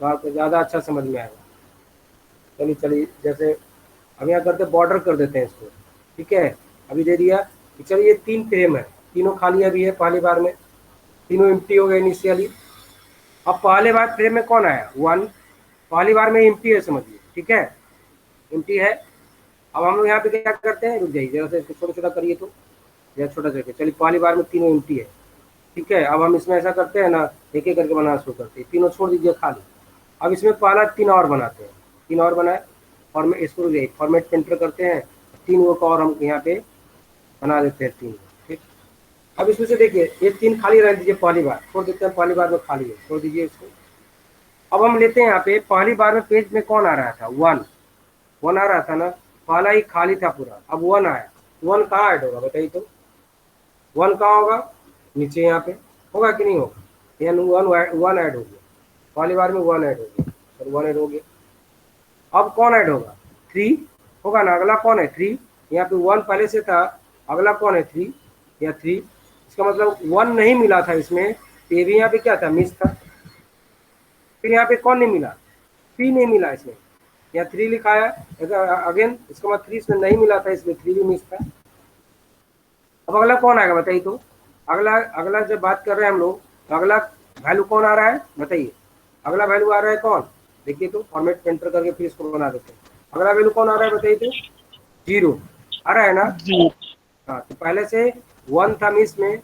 तो आपको ज़्यादा अच्छा समझ में आएगा। चलिए चलिए, जैसे अब यहाँ करते बॉर्डर कर देते हैं इसको, ठीक है। अभी दे दिया कि चलिए ये 3 फ्रेम है, तीनों खाली अभी है पहली बार में, तीनों एम्प्टी हो गए इनिशियली। अब पहले बार फ्रेम में कौन आया? 1। पहली बार में एम्प्टी है समझिए, ठीक है, एम्प्टी है। अब हम लोग यहाँ पे क्या करते हैं, रुक जाइए जरा से इसको छोटा छोटा करिए तो, या छोटा करके चलिए, पहली बार में तीनों एम्प्टी है, ठीक है। अब हम इसमें ऐसा करते हैं ना, एक एक करके बनाना शुरू करते हैं, तीनों छोड़ दीजिए खाली। अब इसमें पहला 3 और बनाते हैं, 3 और बनाए, और मैं इसको फॉर्मेट पेंटर करते हैं, 3 वो का और हम यहाँ पे बना देते हैं 3, ठीक। अब इसमें से देखिए ये 3 खाली रह दीजिए, पहली बार छोड़ देते हैं, पहली बार में खाली है, छोड़ दीजिए इसको। अब हम लेते हैं यहाँ पे पहली बार में पेज में कौन आ रहा था? 1, 1 आ रहा था ना, पहला ही खाली था पूरा, अब 1 आया, 1 कहाँ ऐड होगा बताइए तो? 1 कहाँ होगा? नीचे यहाँ पे होगा कि नहीं होगा? यानी 1 ऐड हो गया, पहली बार में 1 ऐड हो गया, सर 1 ऐड हो गया। अब कौन ऐड होगा? 3 होगा ना, अगला कौन है? 3। यहाँ पे 1 पहले से था, अगला कौन है? 3 या 3। इसका मतलब 1 नहीं मिला था इसमें, तो ये भी यहाँ पे क्या था? मिस था। फिर यहाँ पे कौन नहीं मिला? 3 नहीं मिला इसमें, यहाँ 3 लिखा है अगेन, इसका मतलब 3 इसमें नहीं मिला था, इसमें 3 भी मिस था। अब अगला कौन आएगा बताइए तो? अगला अगला जब बात कर रहे हैं हम लोग, तो अगला वैल्यू कौन आ रहा है बताइए? अगला वैल्यू आ रहा है कौन? देखिए तो, फॉर्मेट पेंटर करके फिर इसको बना देते हैं। अगला वैल्यू कौन आ रहा है बताइए तो? 0 आ रहा है ना? जी हाँ, तो पहले से 1 था मिस में,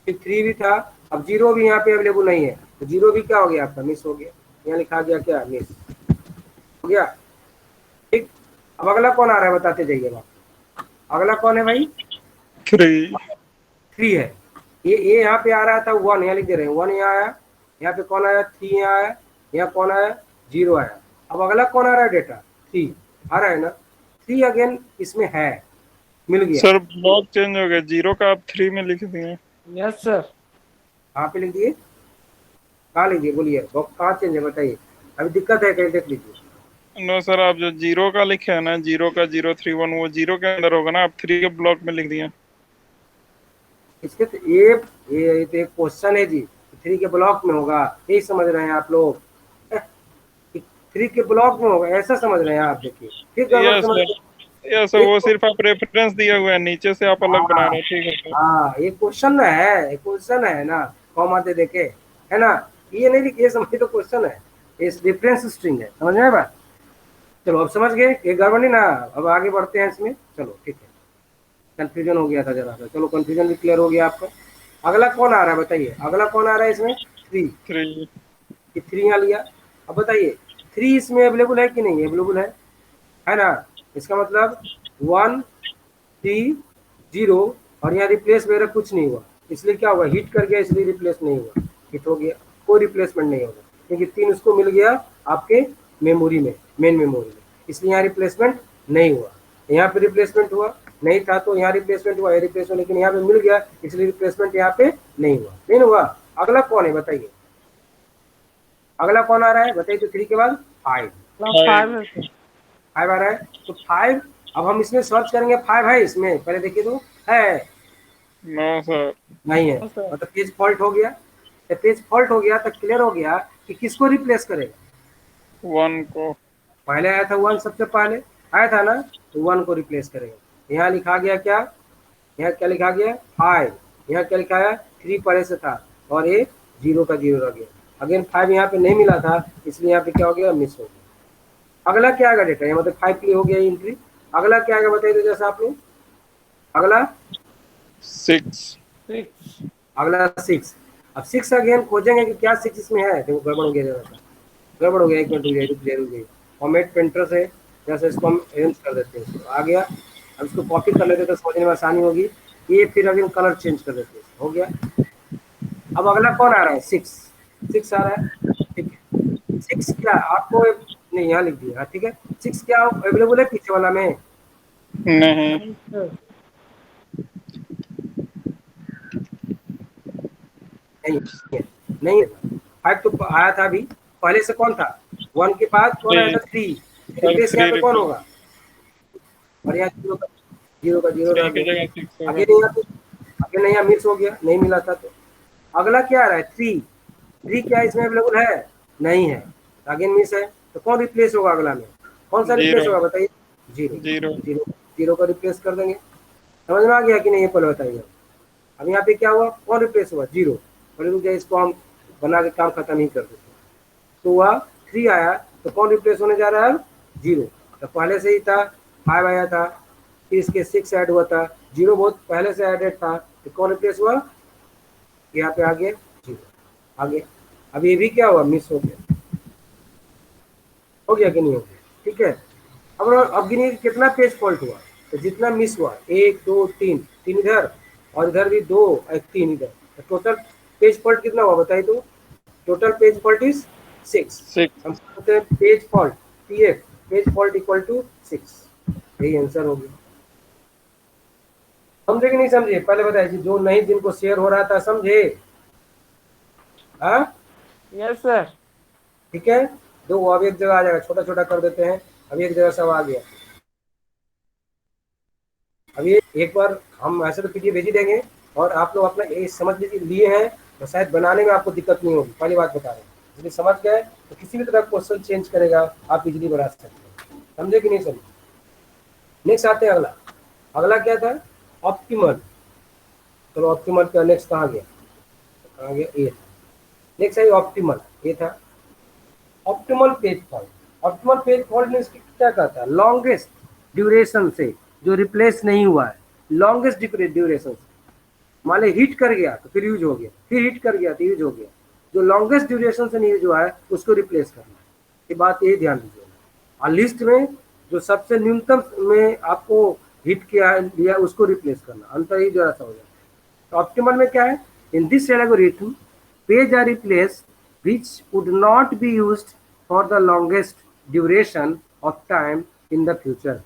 फिर 3 भी था, अब 0 भी यहाँ पे अवेलेबल नहीं है, तो 0 भी क्या हो गया आपका? मिस हो गया। यहाँ लिखा गया क्या? मिस हो गया, ठीक। अब अगला कौन आ रहा है बताते जाइएगा। अगला कौन है भाई? 3 3 है। ये यहाँ पे आ रहा था 1, यहाँ लिख दे रहे हैं 1 यहाँ आया, यहाँ पे कौन आया? 3 यहाँ आया, यहाँ कौन आया? 0 आया। अब अगला कौन आ रहा है डेटा? 3 आ रहा है ना, 3 अगेन इसमें है, मिल गया। सर ब्लॉक चेंज हो गया, 0 का आप 3 में लिख दिए। Yes sir. कहाँ पे लिख दिए? कहाँ लिख दिए बोलिए, कहाँ चेंज है बताइए? अभी दिक्कत है कहीं, देख लीजिए। नो सर, आप जो 0 का लिखे है ना, 0 का 031, वो 0 के अंदर होगा ना, आप 3 के ब्लॉक में लिख दिए। इसके तो ये तो एक क्वेश्चन है जी, 3 के ब्लॉक में होगा, यही समझ रहे हैं आप लोग? 3 के ब्लॉक में होगा ऐसा समझ रहे हैं आप? देखिए फिर गड़बड़ यस समझ सर, रहे यस सर, हैं। वो एक सिर्फ आप रेफरेंस दिया हुआ है, नीचे से आप अलग बना हाँ रहे हैं, ठीक है सर। हाँ, ये क्वेश्चन ना है, ये क्वेश्चन है ना, कॉमा दे देके, है ना, ये नहीं ये समझिए तो क्वेश्चन है, ये रेफरेंस स्ट्रिंग है, समझ में आया बात? चलो अब समझ गए, ये गड़बड़ नहीं ना। अब आगे बढ़ते हैं इसमें, चलो ठीक है, कंफ्यूजन हो गया था जरा सा, चलो कंफ्यूजन भी क्लियर हो गया आपका। अगला कौन आ रहा है बताइए? अगला कौन आ रहा है इसमें? 3। 3। कि 3 यहाँ लिया। अब बताइए 3 इसमें अवेलेबल है कि नहीं अवेलेबल है ना? इसका मतलब 1 3 0, और यहाँ रिप्लेस वगैरह कुछ नहीं हुआ, इसलिए क्या हुआ? हिट कर गया, इसलिए रिप्लेस नहीं हुआ, हिट हो गया, कोई रिप्लेसमेंट नहीं होगा, क्योंकि 3 उसको मिल गया आपके मेमोरी में, मेन मेमोरी में, इसलिए यहाँ रिप्लेसमेंट नहीं हुआ। यहाँ पे रिप्लेसमेंट हुआ नहीं था, तो यहाँ रिप्लेसमेंट हुआ, रिप्लेसमेंट, लेकिन यहाँ पे मिल गया, इसलिए रिप्लेसमेंट यहाँ पे नहीं हुआ, नहीं हुआ। अगला कौन है बताइए? अगला कौन आ रहा है बताइए तो? 3 के बाद 5, 5 है सर। 5 आ रहा है, तो 5। अब हम इसमें सर्च करेंगे, 5 है इसमें, पहले देखिए तो, है? No sir. नहीं है, नो सर। मतलब पेज फॉल्ट हो गया। तो पेज फॉल्ट हो गया तो क्लियर हो गया कि किसको रिप्लेस करेगा? 1 को। पहले आया था 1, सबसे पहले आया था ना, तो 1 को रिप्लेस करेगा। यहाँ लिखा गया क्या? यहाँ क्या लिखा गया? 5। यहाँ क्या लिखा है? 3 पहले से था, और ये 0 का 0 रह गया। अगेन 5 यहाँ पे नहीं मिला था, इसलिए यहाँ पे क्या हो गया? मिस हो गया। अगला क्या आएगा डेटा? ये मतलब 5 के लिए हो गया एंट्री। अगला क्या आएगा बताइए तो जैसा आप लोग? अगला 6। 6। अगला 6। अब 6 अगेन खोजेंगे कि क्या 6 इसमें है, देखो गड़बड़ हो गया जरा सा, गड़बड़ हो गया, एक मिनट रुक गई। फॉर्मेट पेंटर से जैसे इसको हम अरेंज कर देते हैं, इसको आ गया। अब इसको कॉपी कर लेते तो समझने में आसानी होगी। ये फिर अगेन कलर चेंज कर देते हैं, हो गया। अब अगला कौन आ रहा है? 6, 6 आ रहा है, ठीक है। 6 क्या आपको नहीं, यहाँ लिख दिया, ठीक है। 6 क्या अवेलेबल है पीछे वाला में? नहीं। नहीं सर। नहीं है, नहीं है। 5 तो आया था अभी, पहले से कौन था? 1 के बाद कौन आया 3 था? 3। सर, रिप्लेस यहाँ 3 पे कौन रिप्लेस। होगा? और यहाँ 0 का 0 रह 3 की गया। जगह 6 होगा। आगे नहीं, यहाँ पे आगे नहीं, यहाँ मिस हो गया, नहीं मिला था। तो अगला क्या आ रहा है? 3। 3 क्या इसमें अवेलेबल है? नहीं है। अगेन मिस है, तो कौन रिप्लेस होगा अगला में? कौन सा रिप्लेस जीरो। होगा बताइए? जीरो। जीरो। जीरो, जीरो को रिप्लेस कर देंगे। समझ में आ गया कि नहीं? ये पहले बताइए। अब यहाँ पे क्या हुआ? कौन रिप्लेस हुआ? जीरो। और रुक जाए, इसको हम बना के काम खत्म ही कर देते हैं। तो हुआ 3 आया, तो कौन रिप्लेस होने जा रहा है? जीरो। तो पहले से ही था 5 आया था, फिर इसके 6 ऐड हुआ था, जीरो बहुत पहले से एडेड था, तो कौन रिप्लेस हुआ? यहाँ पे आगे जीरो। आगे अब ये भी क्या हुआ? मिस हो गया। हो गया कि नहीं हो गया? ठीक है। अब गिनिए कितना पेज फॉल्ट हुआ। तो जितना मिस हुआ, 1 2 3, 3 इधर और इधर भी 2 और 3 इधर, तो टोटल पेज फॉल्ट कितना हुआ बताइए? तो टोटल पेज फॉल्ट इज 6। 6। हम कहते हैं page fault, PF, page fault equal to 6। यही आंसर हो गया। समझे कि नहीं समझे? पहले बताइए, जो नहीं जिनको शेयर हो रहा था, समझे? हाँ, यस सर। ठीक है। दो अब एक जगह आ जाएगा, छोटा छोटा कर देते हैं। अब एक जगह सब आ गया। अब ये एक बार हम ऐसे तो पीडीएफ भेज ही देंगे, और आप लोग अपना ये समझ लीजिए लिए हैं, तो शायद बनाने में आपको दिक्कत नहीं होगी। पहली बात बता रहे हैं, यदि समझ गए तो किसी भी तरह क्वेश्चन चेंज करेगा, आप इजीली बना सकते हैं। समझे कि नहीं समझे? नेक्स्ट आते हैं अगला। अगला क्या था? ऑप्टिमल। चलो ऑप्टिमल का नेक्स्ट कहाँ गया? कहाँ गया? ए। नेक्स्ट है ऑप्टिमल, ये था optimal page fault. Optimal page fault में इसकी क्या कहता है? लॉन्गेस्ट ड्यूरेशन से जो रिप्लेस नहीं हुआ है, लॉन्गेस्ट ड्यूरेशन से। मान ली हिट कर गया तो फिर यूज हो गया, फिर हिट कर गया तो यूज हो गया, जो लॉन्गेस्ट ड्यूरेशन से नहीं यूज हुआ है उसको रिप्लेस करना है। ये बात ये ध्यान दीजिएगा। और लिस्ट में जो सबसे न्यूनतम में आपको हिट किया लिया उसको रिप्लेस करना, अंतर ही जरा सा हो जाए। तो ऑप्टिमल में क्या है? In this algorithm page are replace which would not be used for the longest duration of time in the future।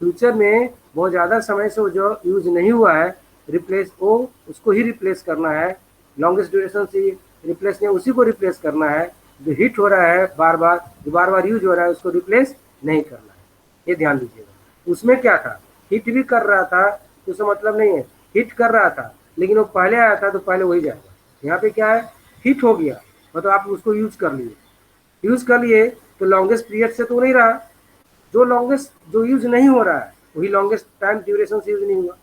Future में बहुत ज़्यादा समय से जो यूज नहीं हुआ है, रिप्लेस वो उसको ही रिप्लेस करना है। लॉन्गेस्ट ड्यूरेशन से रिप्लेस नहीं, उसी को रिप्लेस करना है। जो हिट हो रहा है बार बार, जो बार बार यूज हो रहा है, उसको रिप्लेस नहीं करना है। ये ध्यान दीजिएगा। उसमें क्या था? हिट भी कर रहा था, तो उसका मतलब नहीं है हिट कर रहा था, लेकिन वो पहले आया था तो पहले वही जाएगा। यहाँ पे क्या है? हिट हो गया मतलब आप उसको यूज कर लिए, यूज कर लिए तो लॉन्गेस्ट पीरियड से तो नहीं रहा, जो लॉन्गेस्ट जो यूज नहीं हो रहा है वही लॉन्गेस्ट टाइम ड्यूरेशन से यूज नहीं हुआ।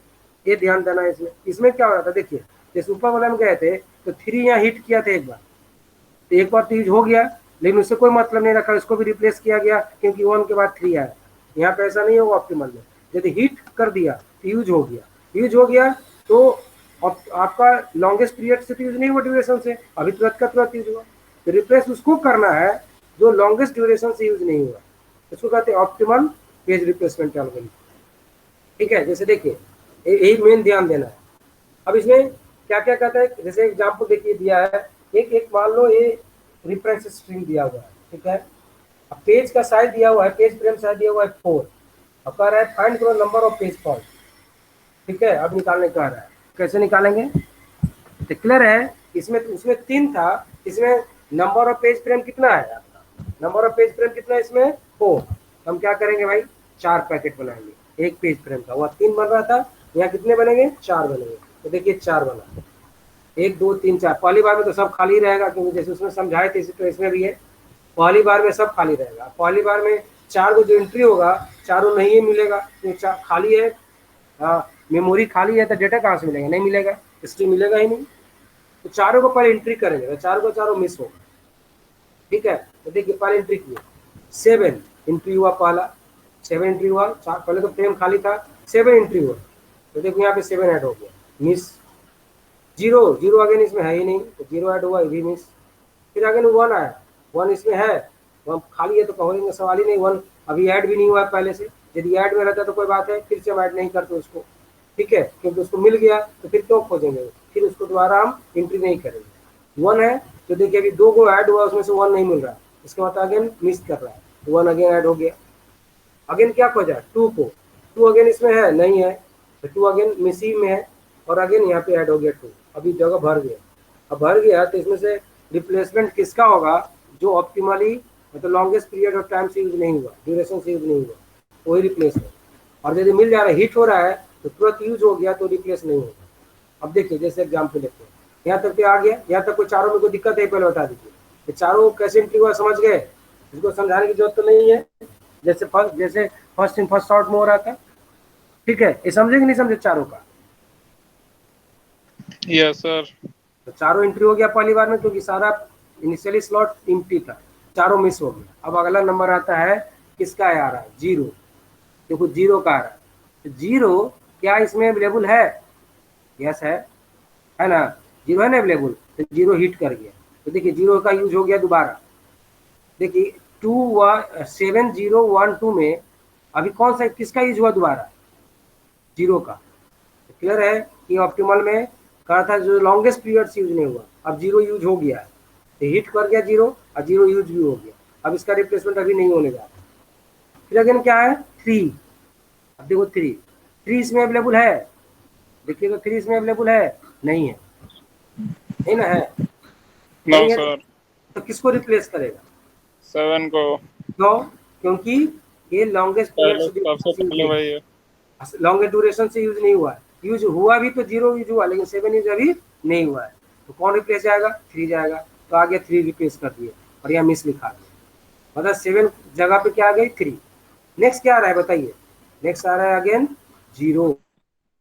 ये ध्यान देना है इसमें। इसमें क्या हो रहा था? देखिए, जैसे ऊपर वाले में गए थे तो 3 यहाँ हिट किया था एक बार, तो एक बार तो यूज हो गया, लेकिन उससे कोई मतलब नहीं रखा, इसको भी रिप्लेस किया गया क्योंकि 1 के बाद 3 आया। यहाँ पे ऐसा नहीं होगा ऑप्टिमल में। यदि हिट कर दिया तो यूज हो गया, यूज हो गया तो आपका लॉन्गेस्ट पीरियड से तो यूज नहीं हुआ, ड्यूरेशन से, अभी तुरंत का तुरंत यूज हुआ। तो रिप्लेस उसको करना है जो लॉन्गेस्ट ड्यूरेशन से यूज नहीं हुआ, इसको कहते हैं ऑप्टिमल पेज रिप्लेसमेंट एल्गोरिथम। ठीक है। जैसे देखिए, यही मेन ध्यान देना है। अब इसमें क्या क्या कहता है, जैसे एग्जाम्पल देखिए दिया है, एक मान लो ये रेफरेंस स्ट्रिंग दिया हुआ है, ठीक है। अब पेज का साइज दिया हुआ है, पेज फ्रेम साइज दिया हुआ है 4। अब कह रहा है फाइंड करो नंबर ऑफ पेज फॉल्ट। ठीक है, अब निकालने कह रहा है, कैसे निकालेंगे? तो क्लियर है, इसमें उसमें 3 था, इसमें नंबर ऑफ पेज फ्रेम कितना है आपका? नंबर ऑफ पेज फ्रेम कितना है इसमें? 4। हम क्या करेंगे भाई? 4 पैकेट बनाएंगे एक पेज फ्रेम का। वह 3 बन रहा था, यहाँ कितने बनेंगे? 4 बनेंगे। तो देखिए 4 बना, 1 2 3 4। पहली बार में तो सब खाली रहेगा, क्योंकि जैसे उसमें समझाए थे तो इसमें भी है, पहली बार में सब खाली रहेगा। पहली बार में 4 को जो एंट्री होगा चारों नहीं मिलेगा, तो खाली है, मेमोरी खाली है, तो डेटा कहाँ से मिलेगा? नहीं मिलेगा, हिस्ट्री मिलेगा ही नहीं। तो चारों को पहले एंट्री करेंगे, तो चारों को चारों मिस होगा। ठीक है, तो देखिए पहले एंट्री किए, 7 एंट्री हुआ, पहला 7 एंट्री हुआ। पहले तो फ्रेम खाली था, 7 एंट्री हुआ, तो देखो यहाँ पे 7 ऐड हो गया, मिस। 0 अगेन इसमें है ही नहीं, तो 0 ऐड हुआ, ये भी मिस। फिर अगेन 1 आया, 1 इसमें है, वह खाली है तो कहोगे सवाल ही नहीं, 1 अभी ऐड भी नहीं हुआ है पहले से। यदि ऐड में रहता तो कोई बात है, फिर से हम ऐड नहीं करते उसको, ठीक है, क्योंकि उसको मिल गया तो फिर क्यों खोजेंगे, फिर उसको दोबारा हम एंट्री नहीं करेंगे। 1 है तो देखिए अभी 2 को ऐड हुआ, उसमें से 1 नहीं मिल रहा, इसके बाद अगेन मिस कर रहा है, 1 अगेन ऐड हो गया। अगेन क्या खोजा? 2 को, 2 अगेन इसमें है नहीं है, तो 2 अगेन मिसिंग में है, और अगेन यहाँ पे ऐड हो गया 2, अभी जगह भर गया। अब भर गया तो इसमें से रिप्लेसमेंट किसका होगा? जो ऑप्टिमली मतलब लॉन्गेस्ट पीरियड ऑफ टाइम से यूज नहीं हुआ, ड्यूरेशन से यूज नहीं हुआ, वही रिप्लेस है। और यदि मिल जा रहा है, हिट हो रहा है, तो तुरंत यूज हो गया तो रिप्लेस नहीं होगा। अब देखिए जैसे एग्जाम्पल लेते हैं, यहाँ तक आ गया, यहाँ तक कोई चारों में कोई दिक्कत है? पहले बता दीजिए, ये चारों कैसे एंट्री हुआ समझ गए? इसको समझाने की जरूरत तो नहीं है, जैसे फर्स्ट इन फर्स्ट आउट में हो रहा था। ठीक है, ये समझे कि नहीं समझे चारों का? Yes sir. तो चारों एंट्री हो गया पहली बार में, क्योंकि सारा इनिशियली स्लॉट एम्प्टी था, चारों मिस हो गया। अब अगला नंबर आता है किसका आ रहा है? जीरो। देखो जीरो का आ रहा है, तो जीरो क्या इसमें अवेलेबल है? यस है ना? जीरो है ना अवेलेबल, तो जीरो हिट कर गया। तो देखिए जीरो का यूज हो गया दोबारा। देखिए 7012 में अभी कौन सा किसका यूज हुआ दोबारा? जीरो का। तो क्लियर है कि ऑप्टिमल में कहा था जो लॉन्गेस्ट पीरियड से यूज नहीं हुआ, अब जीरो यूज हो गया है, तो हिट कर गया जीरो और जीरो यूज भी हो गया। अब इसका रिप्लेसमेंट अभी नहीं होने जा रहा। फिर अगेन क्या है? थ्री। अब देखो थ्री, थ्री इसमें अवेलेबल है? देखिएगा थ्री इसमें अवेलेबल है? नहीं है, नहीं ना है? नो नहीं है सर। तो किसको रिप्लेस करेगा? 7 को। क्यों? क्योंकि ये लॉन्गेस्ट पीरियड पहले से सबसे यूज पहले नहीं, वही है। लॉन्ग ड्यूरेशन से यूज नहीं हुआ है। यूज हुआ भी तो जीरो यूज हुआ, लेकिन सेवन यूज अभी नहीं हुआ है। तो कौन रिप्लेस जाएगा? थ्री जाएगा। तो आगे थ्री रिप्लेस कर दिए और यहाँ मिस लिखा दिया, मतलब सेवन जगह पे क्या आ गई? थ्री। नेक्स्ट क्या आ रहा है बताइए? नेक्स्ट आ रहा है अगेन जीरो।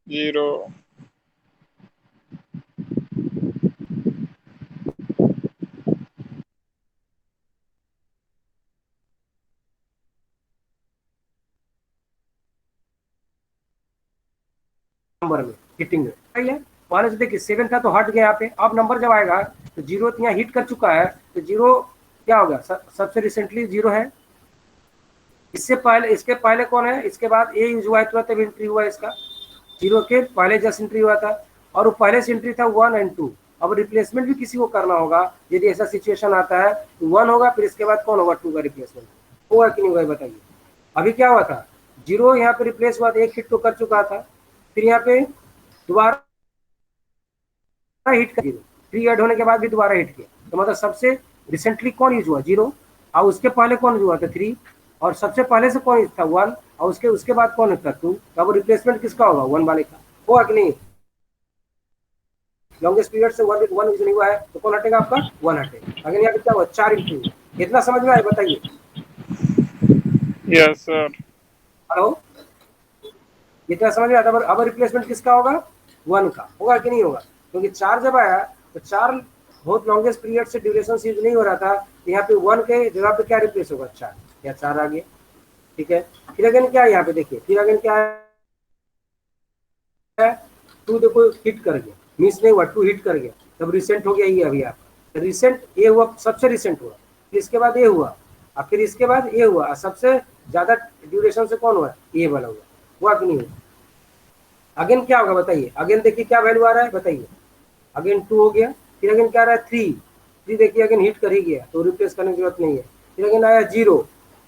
जीरो। नंबर में हिटिंग में सही है। पहले से देखिए सेवन था तो हट गया यहाँ पे, अब नंबर जब आएगा तो जीरो यहाँ हिट कर चुका है, तो जीरो क्या होगा? सबसे रिसेंटली जीरो है। इससे पहले, इसके पहले कौन है? इसके बाद ए यूज हुआ है, तुरंत एंट्री हुआ है इसका। जीरो के पहले जस्ट एंट्री हुआ था, और वो पहले से एंट्री था वन एंड टू। अब रिप्लेसमेंट भी किसी को करना होगा, यदि ऐसा सिचुएशन आता है तो वन होगा, फिर इसके बाद कौन होगा? टू का रिप्लेसमेंट होगा कि नहीं होगा बताइए? अभी क्या हुआ था? जीरो यहाँ पे रिप्लेस हुआ था, एक हिट तो कर चुका था, फिर यहाँ पे दोबारा हिट कर, थ्री ऐड होने के बाद भी दोबारा हिट किया। तो मतलब सबसे रिसेंटली कौन यूज हुआ? जीरो। और उसके पहले कौन यूज हुआ था? थ्री। और सबसे पहले से कौन था? वन। और उसके उसके बाद कौन था? टू। तो अब रिप्लेसमेंट किसका होगा? वन वाले का होगा कि नहीं? लॉन्गेस्ट पीरियड से वन वन यूज नहीं हुआ है, तो कौन हटेगा? आपका वन हटेगा। अगर यहाँ पे क्या हुआ? चार इंटू हुआ। इतना समझ में आया बताइए? Yes sir. हेलो, इतना समझ में आता? अब रिप्लेसमेंट किसका होगा? वन का होगा कि नहीं होगा? क्योंकि चार जब आया तो चार बहुत लॉन्गेस्ट पीरियड से ड्यूरेशन से यूज नहीं हो रहा था, तो यहाँ पे वन के जगह पे क्या रिप्लेस होगा? चार। या चार आ गया। ठीक है, फिर अगेन क्या है यहाँ पे? देखिए फिर अगेन क्या है? टू देखो हिट कर गया, मिस नहीं हुआ, टू हिट कर गया, तब रिसेंट हो गया ये अभी आपका। रिसेंट ए हुआ, सबसे रिसेंट हुआ, फिर इसके बाद ए हुआ, और फिर इसके बाद ए हुआ, और सबसे ज्यादा ड्यूरेशन से कौन हुआ? ए वाला हुआ कि नहीं हुआ? अगेन क्या होगा बताइए? अगेन देखिए क्या वैल्यू आ रहा है बताइए? अगेन टू हो गया, फिर अगेन क्या आ रहा है? थ्री। थ्री देखिए अगेन हिट कर ही गया, तो रिप्लेस करने की जरूरत नहीं है। फिर अगेन आया जीरो,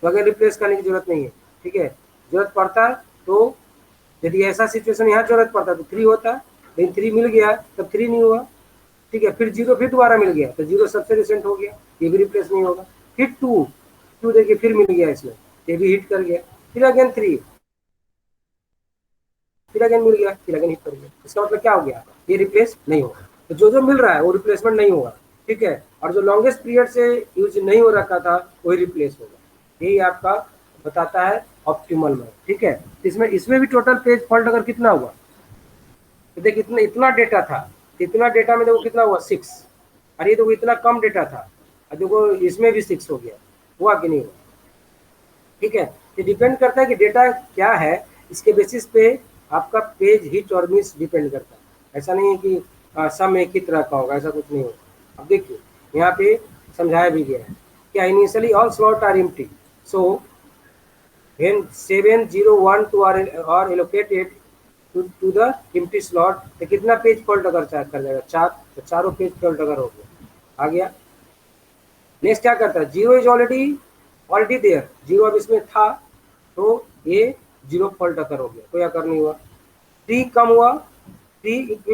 तो अगेन रिप्लेस करने की जरूरत नहीं है। ठीक है, जरूरत पड़ता है तो, यदि ऐसा सिचुएशन यहाँ जरूरत पड़ता है तो थ्री होता है, लेकिन थ्री मिल गया तब थ्री नहीं हुआ। ठीक है, फिर जीरो फिर दोबारा मिल गया, तो जीरो सबसे रिसेंट हो गया, ये भी रिप्लेस नहीं होगा। फिर टू, टू देखिए फिर मिल गया इसमें, ये भी हिट कर गया। फिर अगेन थ्री, फिर अगेन मिल गया, फिर अगेन हिट कर गया। इसका मतलब क्या हो गया? ये रिप्लेस नहीं होगा। तो जो जो मिल रहा है वो रिप्लेसमेंट नहीं होगा। ठीक है, और जो लॉन्गेस्ट पीरियड से यूज नहीं हो रखा था वही रिप्लेस होगा। यही आपका बताता है ऑप्टिमल में। ठीक है, इसमें इसमें भी टोटल पेज फॉल्ट अगर कितना हुआ, तो देखिए इतना इतना डेटा था, इतना डेटा में देखो कितना हुआ? सिक्स। अरे देखो इतना कम डेटा था, और देखो इसमें भी सिक्स हो गया, हुआ कि नहीं हुआ? ठीक है, ये डिपेंड करता है कि डेटा क्या है, इसके बेसिस पे आपका पेज हिट और मिस डिपेंड करता है। ऐसा नहीं है कि सब एक ही तरह का होगा, ऐसा कुछ नहीं होगा। अब देखिए यहाँ पे समझाया भी गया है क्या? Initially all slot are empty, so when 701 are allocated to the empty slot, तो कितना पेज फॉल्ट अगर कर जाएगा? चार। तो चारों पेज फॉल्ट अगर हो गया, आ गया। नेक्स्ट क्या करता है? Zero is already already there, zero अब इसमें था, तो ये जीरो फॉल्ट अकर हो गया, कोई अकर नहीं हुआ। थ्री कम हुआ, three it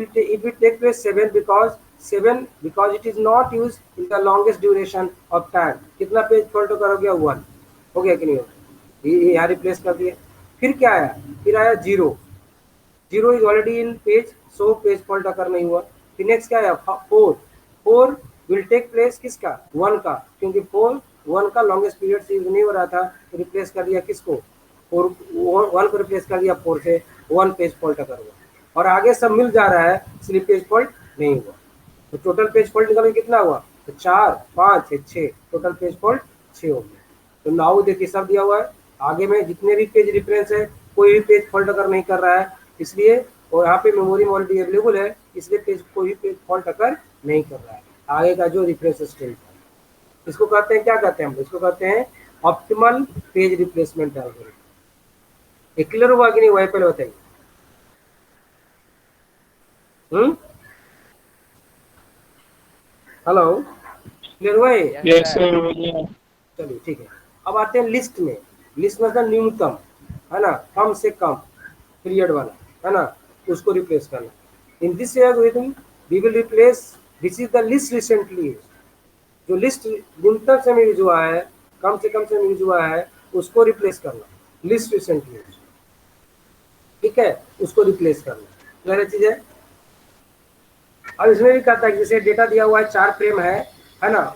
will take place seven, because it is not use in the longest duration of time. कितना पेज फॉल्ट अकर हो गया? वन। हो गया कि नहीं होगा? ये यहाँ रिप्लेस कर दिया। फिर क्या आया? फिर आया zero, zero is already in page, so page fault occur नहीं हुआ। फिर नेक्स्ट क्या आया? Four, four will take place किसका? वन का, क्योंकि फोर वन का लॉन्गेस्ट पीरियड से यूज नहीं हो रहा था तो रिप्लेस कर दिया किसको, फोर, वन को रिप्लेस कर दिया 4 से, 1 पेज फॉल्ट अगर हुआ, और आगे सब मिल जा रहा है इसलिए पेज फॉल्ट नहीं हुआ। तो टोटल पेज फॉल्ट निकल कितना हुआ, तो 4 5 6, टोटल पेज फॉल्ट 6 हो गया। तो नाउ देखिए सब दिया हुआ है, आगे में जितने भी पेज रेफरेंस है कोई भी पेज फॉल्ट अगर नहीं कर रहा है इसलिए, और यहाँ पे मेमोरी में ऑलरेडी अवेलेबल है इसलिए पेज कोई भी पेज फॉल्ट अगर नहीं कर रहा है। आगे का जो रेफरेंस स्ट्रिंग है इसको कहते हैं, क्या कहते हैं हम, इसको कहते हैं ऑप्टिमल पेज रिप्लेसमेंट एल्गोरिथम। ये क्लियर हुआ कि नहीं हुआ पहले बताइए। हेलो, क्लियर हुआ ये? Yes sir. चलिए ठीक है। अब आते हैं लिस्ट में। लिस्ट मतलब न्यूनतम, है ना, कम से कम पीरियड वाला, है ना, उसको रिप्लेस करना। In this algorithm we will replace, this is the least recently used, जो लिस्ट न्यूनतम समय यूज हुआ है, कम से कम समय यूज हुआ है उसको रिप्लेस करना, लिस्ट रिसेंटली यूज, ठीक है, उसको रिप्लेस करना। क्लियर चीज है। अब इसमें भी कहता है कि जैसे डेटा दिया हुआ है 4 फ्रेम है ना,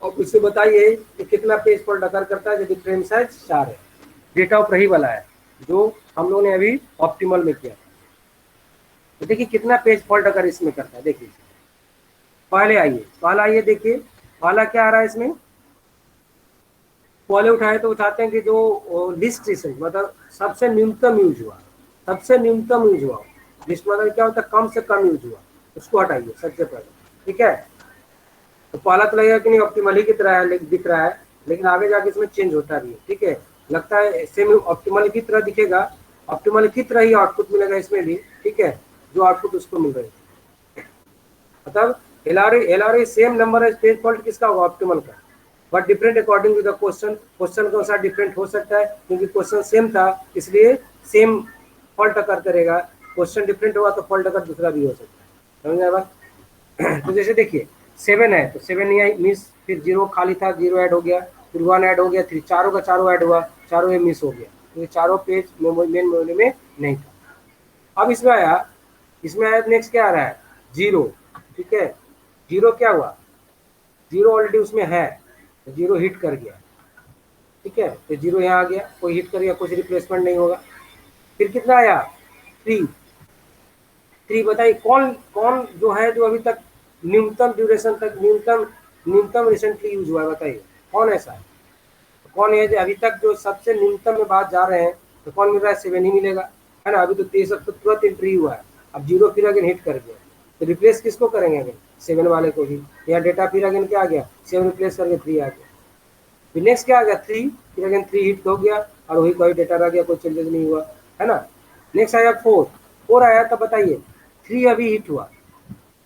और इससे बताइए कि कितना पेज फॉल्ट अकर करता है यदि फ्रेम साइज 4 है। डेटा ऑफ रही वाला है जो हम लोगों ने अभी ऑप्टिमल में किया। तो देखिए कितना पेज फॉल्ट अगर इसमें करता है। देखिए पहले आइए देखिए पहला क्या आ रहा है इसमें। पहले उठाए तो उठाते हैं कि जो लिस्ट रिसेंट मतलब सबसे न्यूनतम यूज हुआ, सबसे न्यूनतम यूज हुआ। लिस्ट मतलब क्या होता है, कम से कम यूज हुआ, उसको हटाइए सबसे पहले, ठीक है। तो पहला तो लगेगा कि नहीं ऑप्टिमल ही की तरह है, दिख रहा है, लेकिन आगे जाके इसमें चेंज होता भी है, ठीक है। लगता है सेम ऑप्टिमल की तरह दिखेगा, ऑप्टिमल की तरह ही आउटपुट मिलेगा इसमें भी, ठीक है, जो आउटपुट उसको मिल रही है। मतलब एलआरए सेम नंबर है, पेज फॉल्ट किसका होगा, ऑप्टिमल का, but different according to the question. Question के अनुसार डिफरेंट हो सकता है क्योंकि क्वेश्चन सेम था इसलिए सेम फॉल्ट अकर करेगा, क्वेश्चन डिफरेंट होगा तो फॉल्ट अकर दूसरा भी हो सकता है, समझ आया बात। तो जैसे देखिए 7 है तो 7 नहीं आई, मिस, फिर 0 खाली था, 0 ऐड हो गया, फिर 1 ऐड हो गया, फिर चारों का चारों ऐड हुआ, चारों में मिस हो गया, तो ये चारों पेज मेन मेमोरी में नहीं था। अब इसमें आया नेक्स्ट क्या आ रहा है, 0, ठीक है। 0 क्या हुआ, 0 ऑलरेडी उसमें है तो 0 हिट कर गया, ठीक है, तो 0 यहाँ आ गया, कोई हिट कर गया, कुछ रिप्लेसमेंट नहीं होगा। फिर कितना आया, 3 बताइए कौन कौन जो है जो अभी तक न्यूनतम ड्यूरेशन तक न्यूनतम रिसेंटली यूज हुआ है, बताइए कौन ऐसा है, कौन है जो अभी तक जो सबसे न्यूनतम में बात जा रहे हैं, तो कौन मिल रहा है, 7 ही मिलेगा, है ना। अभी तो 23 तो तुरंत एंट्री हुआ है, अब 0 फिर अगेन हिट कर गया, तो रिप्लेस किसको करेंगे अगेन, 7 वाले को भी। यहाँ डेटा फिर अगेन क्या आ गया, 7 रिप्लेस करके 3 आ गया, फिर नेक्स्ट क्या आ गया 3, फिर अगेन 3 हिट हो गया और वही कोई डेटा रह गया, कोई चेंजेस नहीं हुआ, है ना। नेक्स्ट आया 4 आया, तो बताइए 3 अभी हिट हुआ,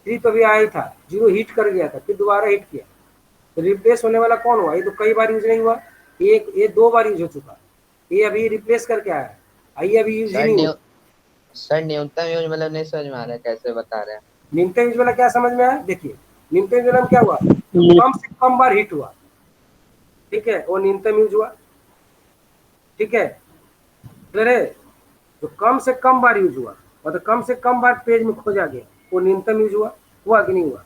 3 तो अभी आया ही था, 0 हिट कर गया था, फिर दोबारा हिट किया, तो रिप्लेस होने वाला कौन हुआ, ये तो कई बार यूज नहीं हुआ, ये 2 बार यूज हो चुका, ये अभी रिप्लेस करके आया है, आइए अभी यूज ही नहीं हुआ। सर न्यूनतम यूज मतलब नहीं समझ में आ रहा है, कैसे बता रहे हैं। न्यूनतम यूज वाला क्या समझ में आया, देखिए न्यूनतम यूज वाला में क्या हुआ, कम से कम बार हिट हुआ, ठीक है, वो न्यूनतम यूज हुआ, ठीक है, क्लियर है। तो कम से कम बार यूज हुआ मतलब कम से कम बार पेज में खोजा गया, वो न्यूनतम यूज हुआ कि नहीं हुआ,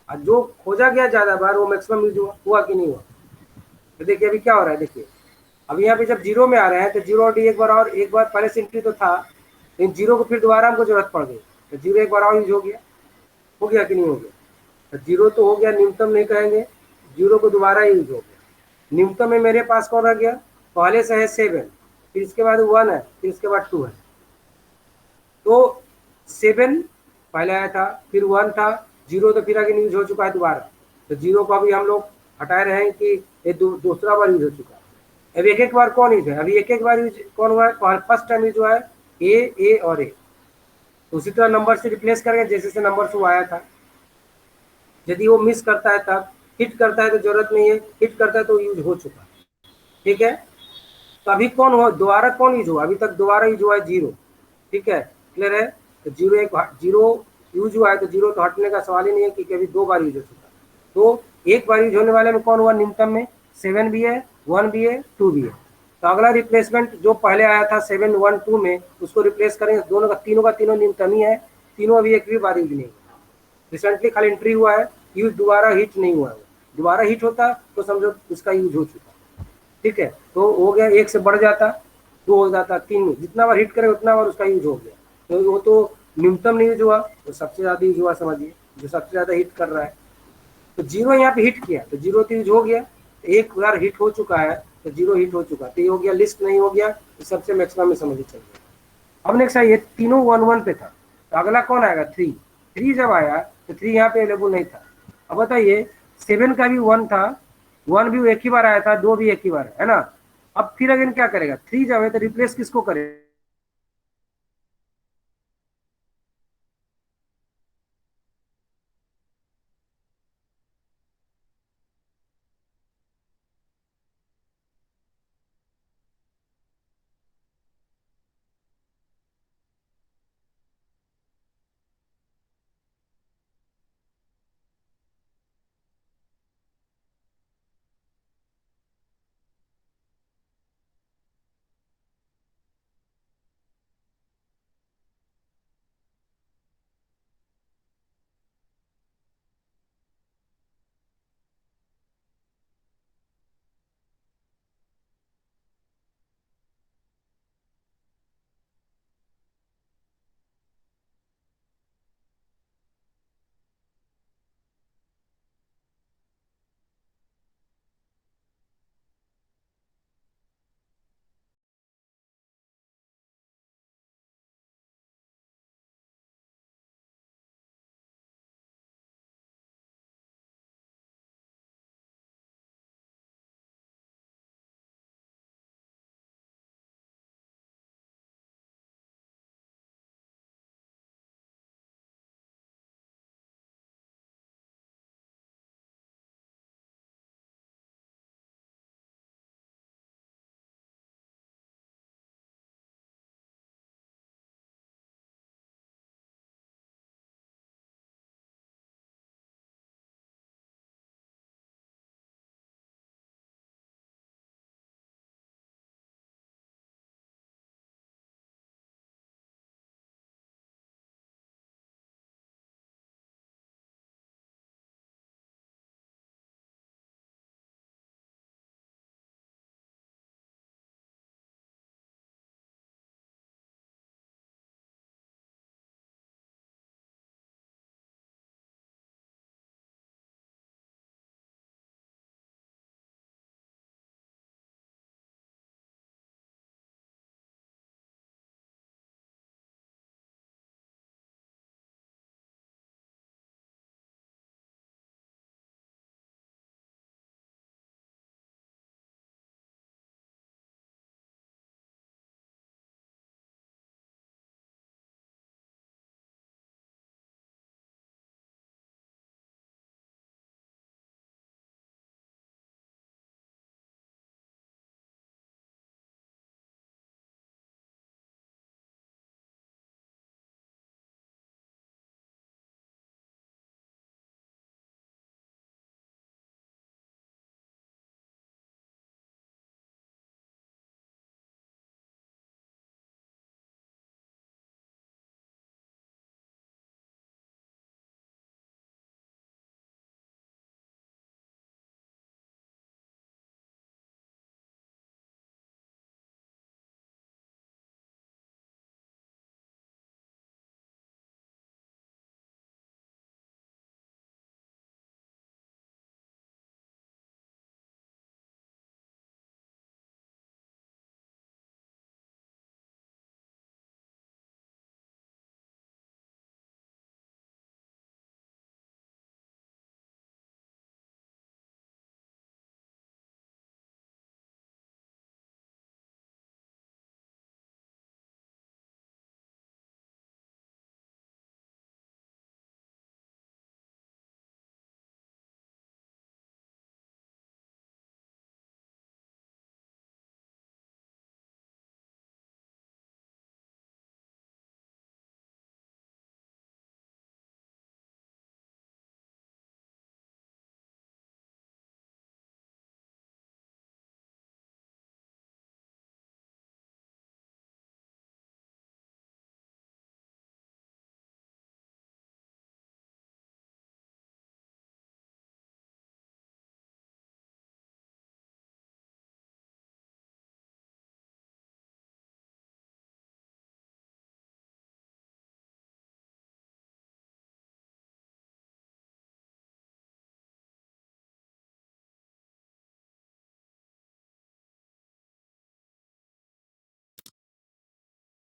और जो खोजा गया ज्यादा बार वो मैक्सिमम यूज हुआ कि नहीं हुआ। तो देखिए अभी क्या हो रहा है, देखिए अब यहाँ पे जब 0 में आ रहे हैं तो 0 ऑलरेडी एक बार पहले से एंट्री तो था, लेकिन 0 को फिर दोबारा हमको जरूरत पड़ गई, तो 0 एक बार और यूज हो गया कि नहीं हो गया, तो 0 तो हो गया, न्यूनतम नहीं कहेंगे, 0 को दोबारा यूज हो गया। न्यूनतम में मेरे पास कौन रह गया, पहले से है 7, फिर इसके बाद 1 है, फिर इसके बाद 2 है, तो 7 पहले आया था, फिर 1 था, 0 तो फिर आगे यूज हो चुका है दोबारा, तो 0 को अभी हम लोग हटा रहे हैं कि ये दूसरा बार यूज हो चुका है। अभी एक बार कौन यूज है, अभी एक बार यूज कौन हुआ है, फर्स्ट टाइम यूज हुआ है ए और ए, तो उसी तरह नंबर से रिप्लेस करेंगे जैसे से नंबर से वो आया था। यदि वो मिस करता है तब, हिट करता है तो जरूरत नहीं है, हिट करता है तो यूज हो चुका है, ठीक है। तो अभी कौन हुआ, दोबारा कौन यूज हुआ, अभी तक दोबारा यूज हुआ है 0, ठीक है, क्लियर है। तो 0 यूज हुआ है तो 0 तो हटने का सवाल ही नहीं है क्योंकि अभी 2 बार यूज हो चुका है। तो एक बार यूज होने वाले में कौन हुआ, न्यूनतम में 7 भी है, 1 भी है, 2 भी है। तो अगला रिप्लेसमेंट जो पहले आया था 7 1 2 में, उसको रिप्लेस करेंगे, दोनों का तीनों न्यूनतम ही है, तीनों अभी एक भी बार यूज नहीं हुआ, रिसेंटली खाली एंट्री हुआ है, यूज दोबारा हिट नहीं हुआ है, दोबारा हिट होता तो समझो उसका यूज हो चुका, ठीक है। तो हो गया, 1 से बढ़ जाता, 2 हो जाता, 3, जितना बार हिट करे उतना बार उसका यूज हो गया। तो वो तो न्यूनतम नहीं यूज हुआ, तो सबसे ज़्यादा यूज हुआ, समझिए जो सबसे ज़्यादा हिट कर रहा है। तो 0 यहाँ पे हिट किया तो 0 तो यूज हो गया, एक बार हिट हो चुका है तो 0 हिट हो चुका, तो ये हो गया लिस्ट, नहीं हो गया तो सबसे मैक्सिमम में समझ चलिए। अब नेक्स्ट है, ये तीनों 1 1 पे था, तो अगला कौन आएगा, 3। 3 जब आया तो 3 यहाँ पे अवेलेबल नहीं था। अब बताइए 7 का भी 1 था, 1 भी एक ही बार आया था, 2 भी एक ही बार है ना। अब फिर अगेन क्या करेगा, 3 जब है तो रिप्लेस किसको करेगा,